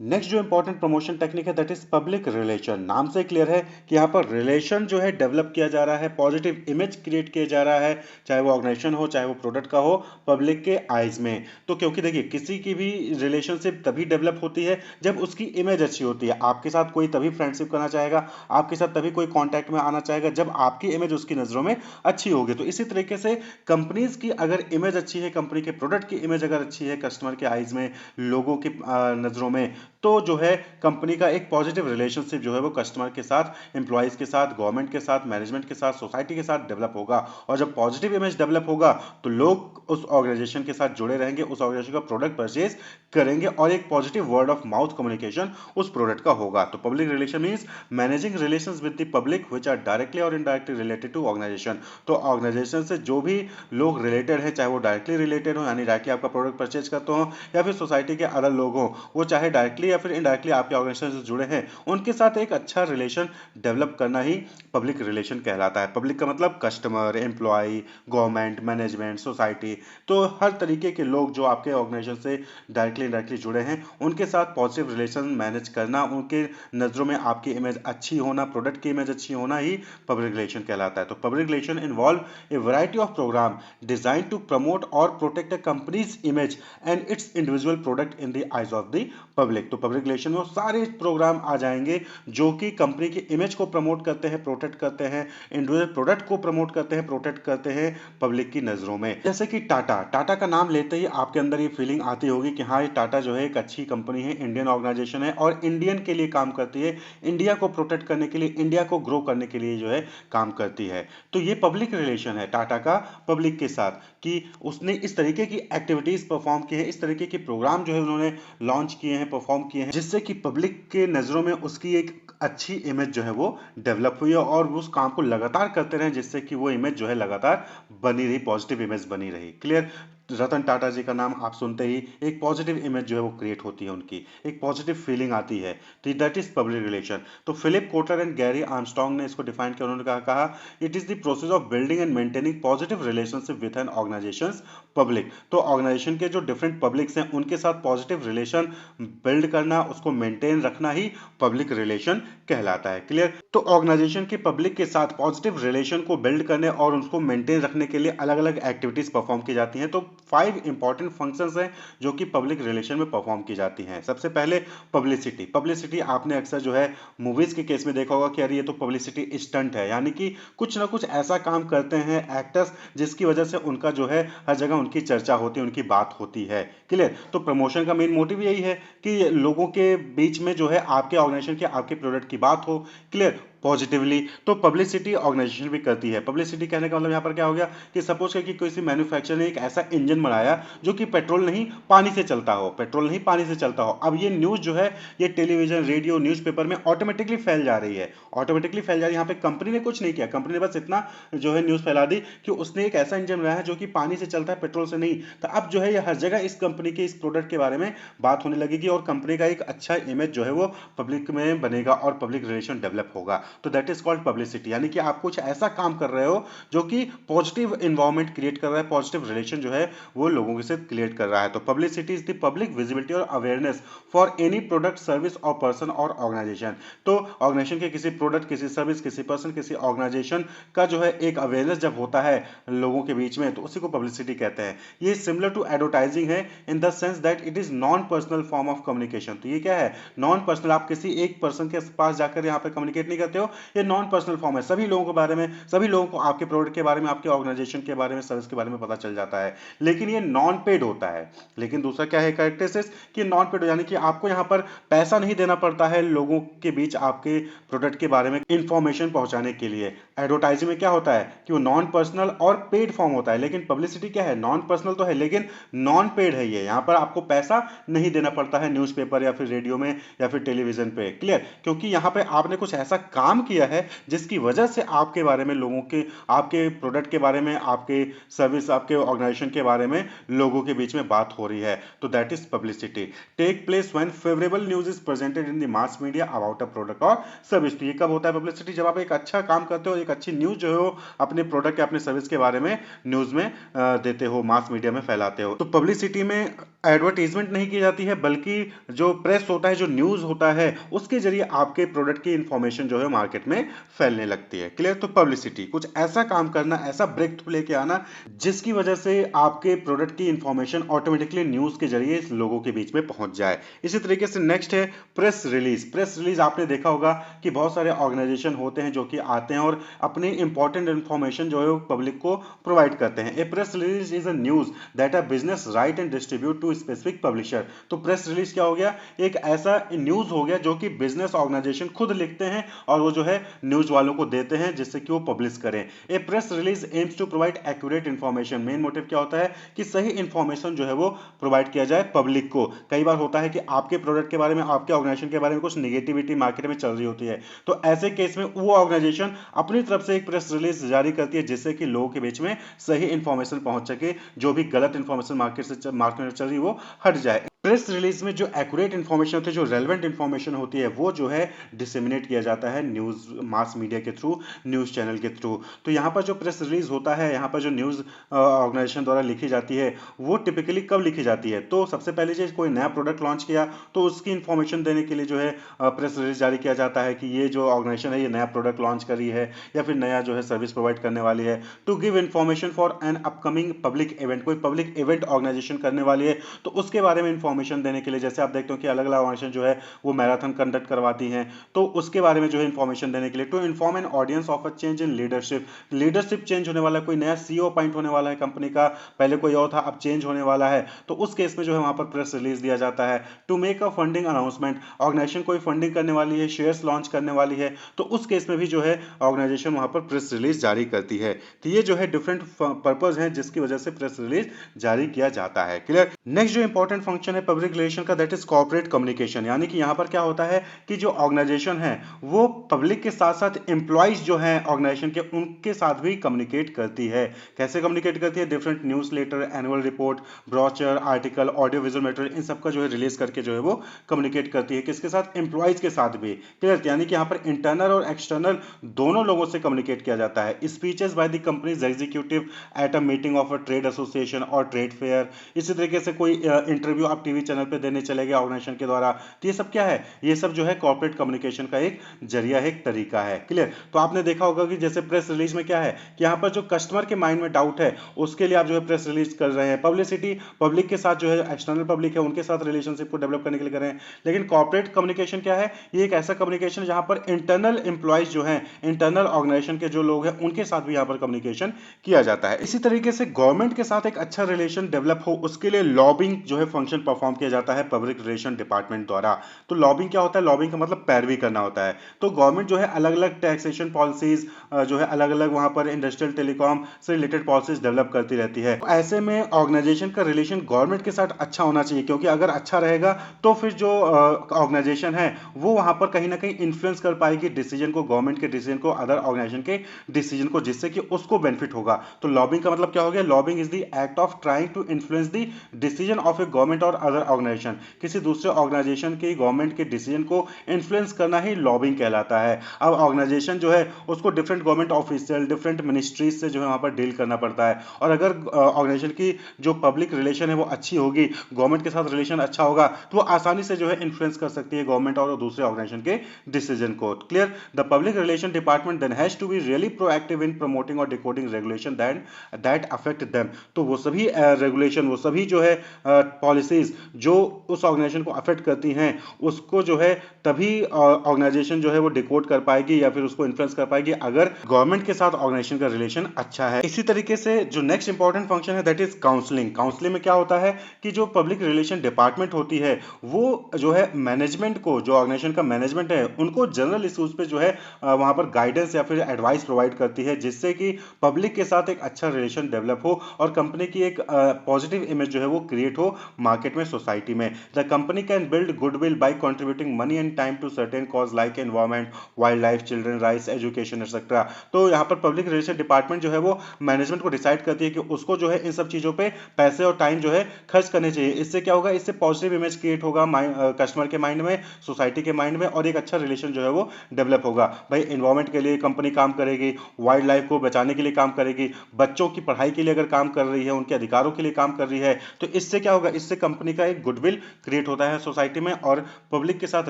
Next जो important promotion technique है that is public relation. नाम से क्लियर है कि यहाँ पर रिलेशन जो है डेवलप किया जा रहा है, पॉजिटिव इमेज क्रिएट किया जा रहा है, चाहे वो ऑर्गेनाइजेशन हो चाहे वो प्रोडक्ट का हो, पब्लिक के आइज में। तो क्योंकि देखिए किसी की भी रिलेशनशिप तभी डेवलप होती है जब उसकी इमेज अच्छी होती है। आपके साथ कोई तभी फ्रेंडशिप करना चाहेगा, आपके साथ तभी कोई कॉन्टैक्ट में आना चाहेगा जब आपकी इमेज उसकी नज़रों में अच्छी होगी। तो इसी तरीके से कंपनीज की अगर इमेज अच्छी है, कंपनी के प्रोडक्ट की इमेज अगर अच्छी है कस्टमर के आइज में, लोगों की नज़रों में, तो जो है कंपनी का एक पॉजिटिव रिलेशनशिप जो है वो कस्टमर के साथ, एम्प्लॉयज के साथ, गवर्नमेंट के साथ, मैनेजमेंट के साथ, सोसाइटी के साथ डेवलप होगा। और जब पॉजिटिव इमेज डेवलप होगा तो लोग उस ऑर्गेनाइजेशन के साथ जुड़े रहेंगे, उस ऑर्गेनाइजेशन का प्रोडक्ट परचेज करेंगे और एक positive word of mouth communication उस प्रोडक्ट का होगा। तो public relation means managing relations with the public which are directly और इनडायरेक्टली रिलेटेड टू ऑर्गेनाइजेशन। तो ऑर्गेनाइजेशन से जो भी लोग रिलेटेड है, चाहे वो डायरेक्टली रिलेटेड हो यानी डायरेक्टली आपका प्रोडक्ट परचेज करते हो, या फिर सोसाइटी के अदर लोग हो, वो चाहे डायरेक्टली या फिर इनडायरेक्टली आपके ऑर्गेनाइजेशन से जुड़े हैं, उनके साथ एक अच्छा रिलेशन डेवलप करना ही पब्लिक रिलेशन कहलाता है। पब्लिक का मतलब customer, employee, government, management, society, तो हर तरीके के लोग जो आपके ऑर्गेनाइजेशन से डायरेक्टली इनडायरेक्टली जुड़े हैं, उनके साथ पॉजिटिव रिलेशन मैनेज करना, उनके नज़रों में आपकी इमेज अच्छी होना, प्रोडक्ट की इमेज अच्छी होना ही पब्लिक रिलेशन कहलाता है। तो public relation involve a variety of program design to promote और protect a company's image and its individual product in the eyes of the public. तो पब्लिक रिलेशन में वो सारे प्रोग्राम आ जाएंगे जो कि कंपनी की इमेज को प्रमोट करते हैं, प्रोटेक्ट करते हैं, इंडिविजुअल प्रोडक्ट को प्रमोट करते हैं, प्रोटेक्ट करते हैं पब्लिक की नजरों में। जैसे कि टाटा, टाटा का नाम लेते ही आपके अंदर ये फीलिंग आती होगी कि हाँ, ये टाटा जो है एक अच्छी कंपनी है, इंडियन ऑर्गेनाइजेशन है और इंडियन के लिए काम करती है, इंडिया को प्रोटेक्ट करने के लिए, इंडिया को ग्रो करने के लिए जो है काम करती है। तो ये पब्लिक रिलेशन है टाटा का पब्लिक के साथ, कि उसने इस तरीके की एक्टिविटीज परफॉर्म की है, इस तरीके के प्रोग्राम जो है उन्होंने लॉन्च किए हैं, परफॉर्म किए हैं, जिससे कि पब्लिक के नज़रों में उसकी एक अच्छी इमेज जो है वो डेवलप हुई है और उस काम को लगातार करते रहे जिससे कि वो इमेज जो है लगातार बनी रही, पॉजिटिव इमेज बनी रही। क्लियर? रतन टाटा जी का नाम आप सुनते ही एक पॉजिटिव इमेज जो है वो क्रिएट होती है, उनकी एक पॉजिटिव फीलिंग आती है। तो दैट इज पब्लिक रिलेशन। तो Philip Kotler and Gary Armstrong ने इसको डिफाइन किया। उन्होंने कहा it is the process of building and maintaining positive relationship with an organisation public. तो ऑर्गेनाइजेशन के जो डिफरेंट पब्लिक्स हैं उनके साथ पॉजिटिव रिलेशन बिल्ड करना, उसको मेंटेन रखना ही पब्लिक रिलेशन कहलाता है। क्लियर? तो ऑर्गेनाइजेशन की पब्लिक के साथ पॉजिटिव रिलेशन को बिल्ड करने और उसको मेंटेन रखने के लिए अलग अलग एक्टिविटीज परफॉर्म की जाती हैं। तो 5 इंपॉर्टेंट फंक्शंस हैं जो कि पब्लिक रिलेशन में परफॉर्म की जाती हैं। सबसे पहले पब्लिसिटी। पब्लिसिटी आपने अक्सर जो है मूवीज के केस में देखा होगा कि अरे ये तो पब्लिसिटी स्टंट है, यानी कि कुछ ना कुछ ऐसा काम करते हैं एक्टर्स जिसकी वजह से उनका जो है हर जगह उनकी चर्चा होती है, उनकी बात होती है। क्लियर? तो प्रमोशन का मेन मोटिव यही है कि लोगों के बीच में जो है आपके ऑर्गेनाइजेशन के, आपके प्रोडक्ट की बात हो। क्लियर? पॉजिटिवली। तो पब्लिसिटी ऑर्गेनाइजेशन भी करती है। पब्लिसिटी कहने का मतलब यहाँ पर क्या हो गया कि सपोज कि किसी मैन्युफैक्चरर ने एक ऐसा इंजन बनाया जो कि पेट्रोल नहीं पानी से चलता हो, पेट्रोल नहीं पानी से चलता हो। अब ये न्यूज़ जो है ये टेलीविजन, रेडियो, न्यूज़पेपर में ऑटोमेटिकली फैल जा रही है, ऑटोमेटिकली फैल जा रही है। यहाँ पे कंपनी ने कुछ नहीं किया, कंपनी ने बस इतना जो है न्यूज़ फैला दी कि उसने एक ऐसा इंजन बनाया है जो कि पानी से चलता है, पेट्रोल से नहीं। तो अब जो है ये हर जगह इस कंपनी के, इस प्रोडक्ट के बारे में बात होने लगेगी और कंपनी का एक अच्छा इमेज जो है वो पब्लिक में बनेगा और पब्लिक रिलेशन डेवलप होगा। तो दैट इज कॉल्ड पब्लिसिटी, यानी कि आप कुछ ऐसा काम कर रहे हो जो कि पॉजिटिव इन्वायरमेंट क्रिएट कर रहा है, पॉजिटिव रिलेशन जो है वो लोगों के साथ क्रिएट कर रहा है। तो publicity is the public visibility और awareness for any product, service और पर्सन और ऑर्गेनाइजेशन। तो ऑर्गेनाइजेशन के किसी प्रोडक्ट, किसी सर्विस, किसी पर्सन, किसी ऑर्गेनाइजेशन का जो है एक अवेयरनेस जब होता है लोगों के बीच में, तो उसी को पब्लिसिटी कहते हैं। ये सिमिलर टू एडवर्टाइजिंग है in the sense that it is non personal form of communication. तो ये क्या है? Non personal. आप किसी एक पर्सन के पास जाकर यहाँ पे कम्युनिकेट नहीं करते हो, ये नॉन पर्सनल फॉर्म है। सभी लोगों के बारे में, सभी लोगों को आपके प्रोडक्ट के बारे में, आपके ऑर्गेनाइजेशन के बारे में, सर्विस के बारे में पता चल जाता है। लेकिन ये नॉन पेड होता है। लेकिन दूसरा क्या है कैरेक्टरिस्टिक्स कि नॉन पेड, यानी कि आपको यहाँ पर पैसा नहीं देना पड़ता है लोगों के बीच आपके प्रोडक्ट के बारे में इंफॉर्मेशन पहुंचाने के लिए। एडवर्टाइजिंग में क्या होता है कि वो नॉन पर्सनल और पेड फॉर्म होता है, लेकिन पब्लिसिटी क्या है? नॉन पर्सनल तो है लेकिन नॉन पेड है। ये यहाँ पर आपको पैसा नहीं देना पड़ता है न्यूज़पेपर या फिर रेडियो में या फिर टेलीविजन पे। क्लियर? क्योंकि यहाँ पे आपने कुछ ऐसा काम किया है जिसकी वजह से आपके बारे में लोगों के, आपके प्रोडक्ट के बारे में, आपके सर्विस, आपके ऑर्गेनाइजेशन के बारे में लोगों के बीच में बात हो रही है। तो that is publicity. Take place when favourable news is presented in the mass media about a product और सर्विस। तो ये कब होता है पब्लिसिटी? जब आप एक अच्छा काम करते हो, एक एक अच्छी न्यूज जो है वो अपने प्रोडक्ट या अपने सर्विस के बारे में न्यूज में देते हो, मास मीडिया में फैलाते हो। तो पब्लिसिटी में एडवर्टीजमेंट नहीं की जाती है, बल्कि जो प्रेस होता है, जो न्यूज होता है, उसके जरिए आपके प्रोडक्ट की इंफॉर्मेशन जो है मार्केट में फैलने लगती है। क्लियर? तो पब्लिसिटी कुछ ऐसा काम करना, ऐसा ब्रेक थ्रू लेके आना जिसकी वजह से आपके प्रोडक्ट की इंफॉर्मेशन ऑटोमेटिकली न्यूज के जरिए लोगों के बीच में पहुंच जाए। इसी तरीके से नेक्स्ट है प्रेस रिलीज। प्रेस रिलीज आपने देखा होगा कि बहुत सारे ऑर्गेनाइजेशन होते हैं जो कि आते हैं और अपनी इंपॉर्टेंट इंफॉर्मेशन जो है वो पब्लिक को प्रोवाइड करते हैं। A press release is a news that a business write and distribute to specific publisher. तो प्रेस रिलीज क्या हो गया? एक ऐसा न्यूज हो गया जो कि बिजनेस ऑर्गेनाइजेशन खुद लिखते हैं और वो जो है न्यूज वालों को देते हैं जिससे कि वो पब्लिश करें। A press release aims to provide accurate information. Main motive क्या होता है कि सही इंफॉर्मेशन जो है वो प्रोवाइड किया जाए पब्लिक को। कई बार होता है कि आपके प्रोडक्ट के बारे में, आपके ऑर्गेनाइजेशन के बारे में कुछ नेगेटिविटी मार्केट में चल रही होती है, तो ऐसे केस में वो ऑर्गेनाइजेशन अपनी तरफ से एक प्रेस रिलीज जारी करती है जिससे कि लोगों के बीच में सही इंफॉर्मेशन पहुंच सके, जो भी गलत इंफॉर्मेशन मार्केट में चल रही वो हट जाए। प्रेस रिलीज में जो एक्यूरेट इंफॉर्मेशन होती है, जो रेलेवेंट इंफॉर्मेशन होती है, वो जो है डिसेमिनेट किया जाता है न्यूज मास मीडिया के थ्रू, न्यूज चैनल के थ्रू। तो यहाँ पर जो प्रेस रिलीज होता है, यहाँ पर जो न्यूज ऑर्गेनाइजेशन द्वारा लिखी जाती है, वो टिपिकली कब लिखी जाती है? तो सबसे पहले जो कोई नया प्रोडक्ट लॉन्च किया तो उसकी इंफॉर्मेशन देने के लिए जो है प्रेस रिलीज जारी किया जाता है कि ये जो ऑर्गेनाइजेशन है ये नया प्रोडक्ट लॉन्च करी है या फिर नया जो है सर्विस प्रोवाइड करने वाली है। To give information for an upcoming public event, कोई पब्लिक इवेंट ऑर्गेनाइजेशन करने वाली है तो उसके बारे में इंफॉर्मेशन देने के लिए, जैसे आप देखते हो कि अलग अलग ऑर्गेनाइजेशन जो है वो मैराथन कंडक्ट करवाती हैं, तो उसके बारे में जो है इंफॉर्मेशन देने के लिए। To inform an audience of a change in leadership, leadership change होने वाला है, कोई नया सीईओ अपॉइंट होने वाला है कंपनी का, पहले कोई और था अब चेंज होने वाला है, तो उस केस में जो है वहां पर प्रेस रिलीज दिया जाता है। To make a funding announcement, organisation कोई फंडिंग करने वाली है, शेयर्स लॉन्च करने वाली है, तो उस केस में भी जो है ऑर्गेनाइजेशन वहां पर प्रेस रिलीज जारी करती है। तो ये जो है डिफरेंट पर्पज है जिसकी वजह से प्रेस रिलीज जारी किया जाता है। क्लियर? नेक्स्ट जो इंपॉर्टेंट फंक्शन है पब्लिक रिलेशन का, दैट इज कॉर्पोरेट कम्युनिकेशन। यानी कि यहाँ पर क्या होता है कि जो ऑर्गेनाइजेशन है वो पब्लिक के साथ साथ एम्प्लॉइज जो है ऑर्गेनाइजेशन के, उनके साथ भी कम्युनिकेट करती है। कैसे कम्युनिकेट करती है? Different newsletter, annual report, brochure, article, audio visual material, इन सबका जो है रिलीज करके जो है वो कम्युनिकेट करती है। किसके साथ? एम्प्लॉइज के साथ भी। क्लियर? यानी कि यहाँ पर इंटरनल और एक्सटर्नल दोनों लोगों से कम्युनिकेट किया जाता है। Speeches by the companies executive at a meeting of a trade association और ट्रेड फेयर। इसी तरीके से कोई इंटरव्यू आप टीवी चैनल पे देने चले गए ऑर्गेनाइजेशन के द्वारा, तो ये सब क्या है? ये सब जो है कॉर्पोरेट कम्युनिकेशन का एक जरिया है, एक तरीका है। क्लियर? तो आपने देखा होगा कि जैसे प्रेस रिलीज में क्या है कि यहाँ पर जो कस्टमर के माइंड में डाउट है उसके लिए आप जो है प्रेस रिलीज कर रहे हैं। पब्लिसिटी पब्लिक के साथ जो है, एक्सटर्नल पब्लिक है उनके साथ रिलेशनशिप को डेवलप करने के लिए कर रहे हैं। लेकिन कॉर्पोरेट कम्युनिकेशन क्या है? ये एक ऐसा कम्युनिकेशन जहां पर इंटरनल एम्प्लॉइज जो है, इंटरनल ऑर्गेनाइजेशन के जो लोग हैं उनके साथ भी यहाँ पर कम्युनिकेशन किया जाता है। इसी तरीके से गवर्नमेंट के साथ एक अच्छा रिलेशन डेवलप हो उसके लिए लॉबिंग जो है फंक्शन परफॉर्म किया जाता है पब्लिक रिलेशन डिपार्टमेंट द्वारा। तो लॉबिंग क्या होता है? लॉबिंग का मतलब पैरवी करना होता है। तो गवर्नमेंट जो है अलग अलग टैक्सेशन पॉलिसीज जो है अलग अलग वहां पर इंडस्ट्रियल टेलीकॉम से रिलेटेड पॉलिसीज डेवलप करती रहती है। ऐसे में ऑर्गेनाइजेशन का रिलेशन गवर्नमेंट के साथ अच्छा होना चाहिए, क्योंकि अगर अच्छा रहेगा तो फिर जो ऑर्गेनाइजेशन है वो वहां पर कहीं ना कहीं इन्फ्लुएंस कर पाएगी डिसीजन को, गवर्नमेंट के डिसीजन को, अदर ऑर्गेनाइजेशन के डिसीजन को, जिससे कि उसको बेनिफिट होगा। तो लॉबिंग का मतलब क्या हो गया? Lobbying is the act of trying to influence the decision of a government और अदर ऑर्गेनाइजेशन। किसी दूसरे ऑर्गेनाइजेशन की, गवर्नमेंट के डिसीजन को इन्फ्लुएंस करना ही लॉबिंग कहलाता है। अब ऑर्गेनाइजेशन जो है उसको different government official, different ministries से जो है वहां पर डील करना पड़ता है, और अगर ऑर्गेनाइजेशन की जो पब्लिक रिलेशन है वो अच्छी होगी, गवर्नमेंट के साथ रिलेशन अच्छा होगा, तो वो आसानी से जो है इन्फ्लुएंस कर सकती है गवर्नमेंट और दूसरे ऑर्गेनाइजेशन के डिसीजन को। Clear? The public relation department then has to be really proactive in promoting और decoding regulation that affect them. तो वो सभी रेगुलेशन, वो सभी जो है पॉलिसीज जो उस ऑर्गेनाइजेशन को अफेक्ट करती हैं, उसको जो है तभी ऑर्गेनाइजेशन जो है वो डिकोड कर पाएगी या फिर उसको इन्फ्लुएंस कर पाएगी अगर गवर्नमेंट के साथ ऑर्गेनाइजेशन का रिलेशन अच्छा है। इसी तरीके से जो नेक्स्ट इंपॉर्टेंट फंक्शन है दैट इज काउंसलिंग। काउंसलिंग में क्या होता है कि जो पब्लिक रिलेशन डिपार्टमेंट होती है वो जो है मैनेजमेंट को, जो ऑर्गेनाइजेशन का मैनेजमेंट है उनको जनरल इश्यूज पे जो है वहां पर गाइडेंस या फिर एडवाइस प्रोवाइड करती है, जिससे कि पब्लिक के साथ एक अच्छा रिलेशन डेवलप हो और कंपनी की एक पॉजिटिव इमेज जो है वो क्रिएट हो मार्केट में सोसाइटी में। The company can build goodwill by contributing money and time to certain cause like environment, wildlife, children rights, education etcetera. तो यहाँ पर पब्लिक रिलेशन डिपार्टमेंट जो है वो मैनेजमेंट को डिसाइड करती है कि उसको जो है इन सब चीज़ों पे पैसे और टाइम जो है खर्च करने चाहिए। इससे क्या होगा, इससे पॉजिटिव इमेज क्रिएट होगा कस्टमर के माइंड में, सोसाइटी के माइंड में, और एक अच्छा रिलेशन जो है वो डेवलप होगा। भाई एनवायरमेंट के लिए कंपनी काम करेगी, वाइल्ड लाइफ को बचाने के लिए काम करेगी, बच्चों की पढ़ाई के लिए अगर काम कर रही है, उनके अधिकारों के लिए काम कर रही है, तो इससे क्या होगा, इससे कंपनी का एक गुडविल क्रिएट होता है सोसाइटी में और पब्लिक के साथ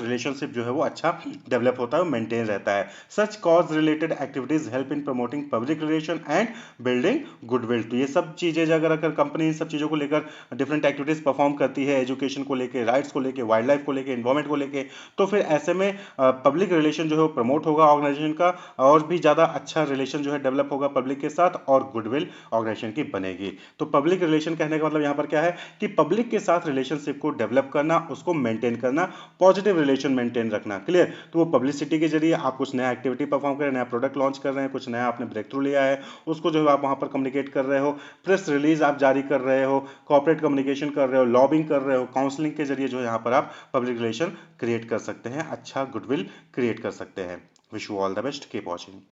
रिलेशनशिप जो है वो अच्छा डेवलप होता है, मेंटेन रहता है। Such cause related activities help in promoting public relation and building goodwill. तो ये सब चीजें अगर कंपनी इन सब चीजों को लेकर डिफरेंट एक्टिविटीज परफॉर्म करती है, एजुकेशन को लेकर, राइट्स को लेकर, वाइल्ड लाइफ को लेकर, एनवायरमेंट को लेकर, तो फिर ऐसे में पब्लिक रिलेशन जो है वो प्रमोट होगा ऑर्गेनाइजेशन का, और भी ज्यादा अच्छा रिलेशन जो है डेवलप होगा पब्लिक के साथ, और गुडविल ऑर्गेनाइजेशन की बनेगी। तो पब्लिक रिलेशन कहने का मतलब यहाँ पर क्या है कि पब्लिक के साथ रिलेशनशिप को डेवलप करना, उसको मेंटेन करना, पॉजिटिव रिलेशन मेंटेन रखना। क्लियर? तो वो पब्लिसिटी के जरिए आप कुछ नया एक्टिविटी परफॉर्म कर रहे हैं, नया प्रोडक्ट लॉन्च कर रहे हैं, कुछ नया आपने ब्रेक थ्रू लिया है, उसको जो है आप वहां पर कम्युनिकेट कर रहे हो, प्रेस रिलीज आप जारी कर रहे हो, कॉर्पोरेट कम्युनिकेशन कर रहे हो, लॉबिंग कर रहे हो, काउंसलिंग के जरिए जो है यहाँ पर आप पब्लिक रिलेशन क्रिएट कर सकते हैं, अच्छा गुडविल क्रिएट कर सकते हैं। Wish you all the best, keep watching.